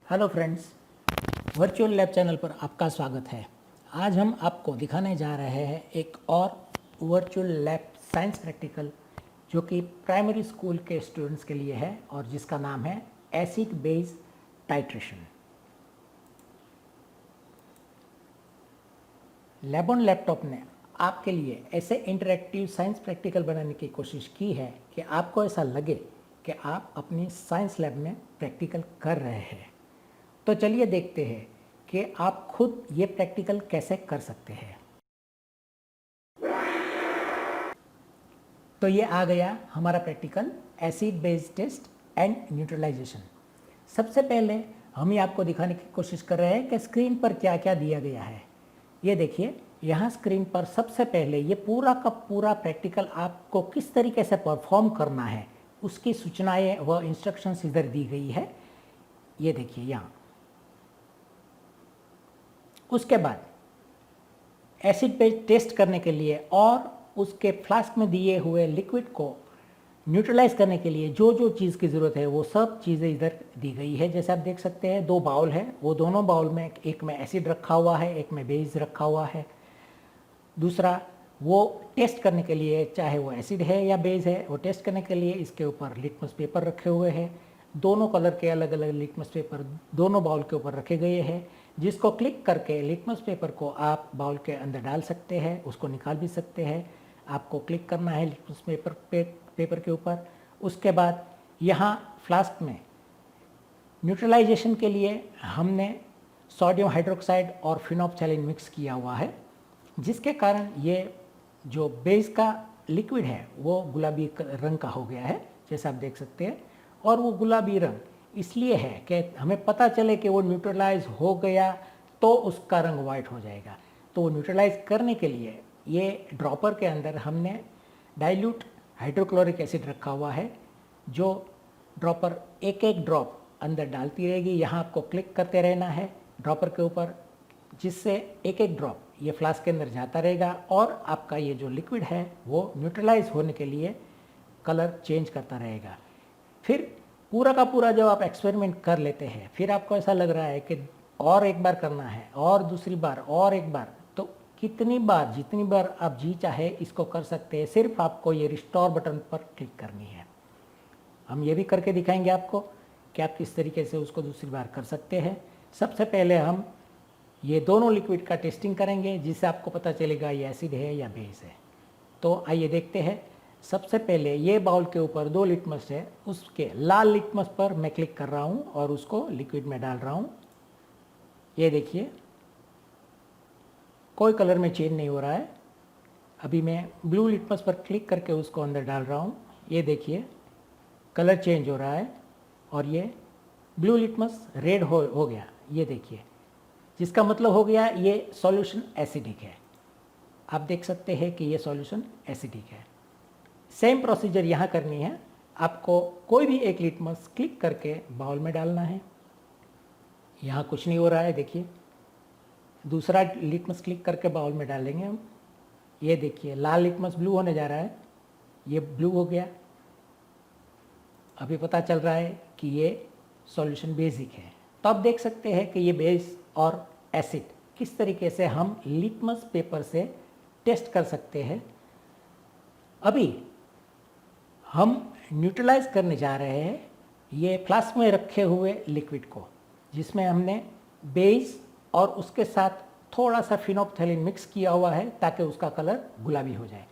Hello friends, virtual lab channel पर आपका स्वागत है। आज हम आपको दिखाने जा रहे हैं एक और वर्चुअल लैब साइंस प्रैक्टिकल जो कि प्राइमरी स्कूल के स्टूडेंट्स के लिए है और जिसका नाम है एसिड बेस टाइट्रेशन। लैबॉन लैपटॉप ने आपके लिए ऐसे इंटरैक्टिव साइंस प्रैक्टिकल बनाने की कोशिश की है कि आपको ऐसा लगे कि आप अपनी साइंस लैब में प्रैक्टिकल कर रहे हैं। तो चलिए देखते हैं कि आप खुद ये प्रैक्टिकल कैसे कर सकते हैं। तो ये आ गया हमारा practical acid base test and neutralization. सबसे पहले हम ये आपको दिखाने की कोशिश कर रहे हैं कि स्क्रीन पर क्या क्या दिया गया है। ये देखिए, यहाँ स्क्रीन पर सबसे पहले ये पूरा का पूरा प्रैक्टिकल आपको किस तरीके से परफॉर्म करना है उसकी सूचनाएं व इंस्ट्रक्शंस इधर दी गई है। ये देखिए यहाँ। उसके बाद एसिड बेस टेस्ट करने के लिए और उसके फ्लास्क में दिए हुए लिक्विड को न्यूट्रलाइज करने के लिए जो जो चीज़ की ज़रूरत है वो सब चीज़ें इधर दी गई है। जैसे आप देख सकते हैं, दो बाउल है, वो दोनों बाउल में एक में एसिड रखा हुआ है, एक में बेस रखा हुआ है। दूसरा, वो टेस्ट करने के लिए, चाहे वो एसिड है या बेस है, वो टेस्ट करने के लिए इसके ऊपर लिटमस पेपर रखे हुए हैं। दोनों कलर के अलग अलग लिटमस पेपर दोनों बाउल के ऊपर रखे गए हैं, जिसको क्लिक करके लिटमस पेपर को आप बाउल के अंदर डाल सकते हैं, उसको निकाल भी सकते हैं। आपको क्लिक करना है लिटमस पेपर के ऊपर। उसके बाद यहाँ फ्लास्क में न्यूट्रलाइजेशन के लिए हमने सोडियम हाइड्रोक्साइड और फिनोप्थैलीन मिक्स किया हुआ है, जिसके कारण ये जो बेस का लिक्विड है वो गुलाबी रंग का हो गया है, जैसा आप देख सकते हैं। और वो गुलाबी रंग इसलिए है कि हमें पता चले कि वो न्यूट्रलाइज हो गया तो उसका रंग वाइट हो जाएगा। तो वो न्यूट्रलाइज करने के लिए ये ड्रॉपर के अंदर हमने डाइल्यूट हाइड्रोक्लोरिक एसिड रखा हुआ है, जो ड्रॉपर एक एक ड्रॉप अंदर डालती रहेगी। यहाँ आपको क्लिक करते रहना है ड्रॉपर के ऊपर, जिससे एक एक ड्रॉप ये फ्लास्क के अंदर जाता रहेगा और आपका ये जो लिक्विड है वो न्यूट्रलाइज होने के लिए कलर चेंज करता रहेगा। फिर पूरा का पूरा जब आप एक्सपेरिमेंट कर लेते हैं, फिर आपको ऐसा लग रहा है कि और एक बार करना है और दूसरी बार और एक बार, तो कितनी बार, जितनी बार आप जी चाहे इसको कर सकते हैं। सिर्फ आपको ये रिस्टोर बटन पर क्लिक करनी है। हम ये भी करके दिखाएंगे आपको कि आप किस तरीके से उसको दूसरी बार कर सकते हैं। सबसे पहले हम ये दोनों लिक्विड का टेस्टिंग करेंगे, जिससे आपको पता चलेगा ये एसिड है या बेस है। तो आइए देखते हैं। सबसे पहले ये बाउल के ऊपर दो लिटमस है, उसके लाल लिटमस पर मैं क्लिक कर रहा हूँ और उसको लिक्विड में डाल रहा हूँ। ये देखिए, कोई कलर में चेंज नहीं हो रहा है। अभी मैं ब्लू लिटमस पर क्लिक करके उसको अंदर डाल रहा हूँ। ये देखिए, कलर चेंज हो रहा है और ये ब्लू लिटमस रेड हो गया। ये देखिए, जिसका मतलब हो गया ये सॉल्यूशन एसिडिक है। आप देख सकते हैं कि ये सॉल्यूशन एसिडिक है। सेम प्रोसीजर यहाँ करनी है। आपको कोई भी एक लिटमस क्लिक करके बाउल में डालना है। यहाँ कुछ नहीं हो रहा है, देखिए। दूसरा लिटमस क्लिक करके बाउल में डालेंगे हम। ये देखिए, लाल लिटमस ब्लू होने जा रहा है, ये ब्लू हो गया। अभी पता चल रहा है कि ये सॉल्यूशन बेसिक है। तो आप देख सकते हैं कि ये बेस और एसिड किस तरीके से हम लिटमस पेपर से टेस्ट कर सकते हैं। अभी हम न्यूट्रलाइज करने जा रहे हैं ये फ्लास्क में रखे हुए लिक्विड को, जिसमें हमने बेस और उसके साथ थोड़ा सा फिनोप्थैलीन मिक्स किया हुआ है ताकि उसका कलर गुलाबी हो जाए।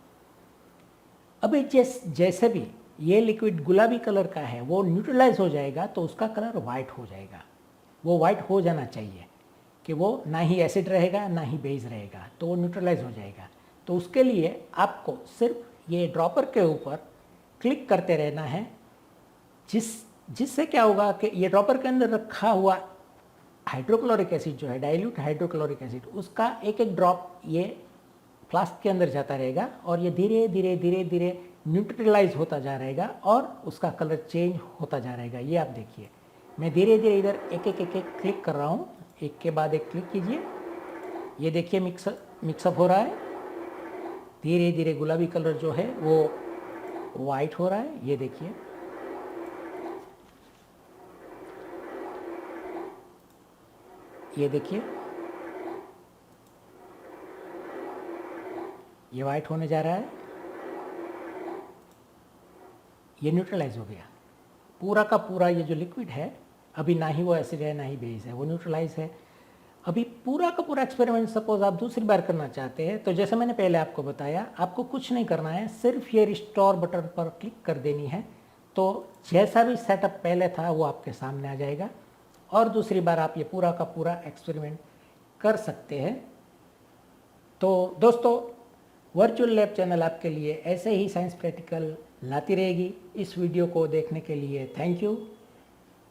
अभी जैसे भी ये लिक्विड गुलाबी कलर का है वो न्यूट्रलाइज हो जाएगा तो उसका कलर वाइट हो जाएगा। वो वाइट हो जाना चाहिए कि वो ना ही एसिड रहेगा ना ही बेस रहेगा, तो वो न्यूट्रलाइज हो जाएगा। तो उसके लिए आपको सिर्फ ये ड्रॉपर के ऊपर क्लिक करते रहना है, जिससे क्या होगा कि ये ड्रॉपर के अंदर रखा हुआ हाइड्रोक्लोरिक एसिड जो है, डाइल्यूट हाइड्रोक्लोरिक एसिड, उसका एक एक ड्रॉप ये फ्लास्क के अंदर जाता रहेगा और ये धीरे धीरे धीरे धीरे न्यूट्रलाइज होता जा रहेगा और उसका कलर चेंज होता जा रहेगा। ये आप देखिए, मैं धीरे धीरे इधर एक एक क्लिक कर रहा हूँ, एक के बाद एक क्लिक कीजिए। ये देखिए मिक्सअप हो रहा है, धीरे धीरे गुलाबी कलर जो है वो वाइट हो रहा है। ये देखिए, ये देखिए, ये वाइट होने जा रहा है, ये न्यूट्रलाइज हो गया। पूरा का पूरा ये जो लिक्विड है, अभी ना ही वो एसिड है ना ही बेस है, वो न्यूट्रलाइज है। अभी पूरा का पूरा एक्सपेरिमेंट सपोज आप दूसरी बार करना चाहते हैं, तो जैसे मैंने पहले आपको बताया, आपको कुछ नहीं करना है, सिर्फ ये रिस्टोर बटन पर क्लिक कर देनी है, तो जैसा भी सेटअप पहले था वो आपके सामने आ जाएगा और दूसरी बार आप ये पूरा का पूरा एक्सपेरिमेंट कर सकते हैं। तो दोस्तों, वर्चुअल लैब चैनल आपके लिए ऐसे ही साइंस प्रैक्टिकल लाती रहेगी। इस वीडियो को देखने के लिए thank you.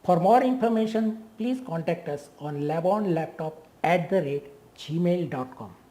For more information, please contact us on labonlaptop@gmail.com.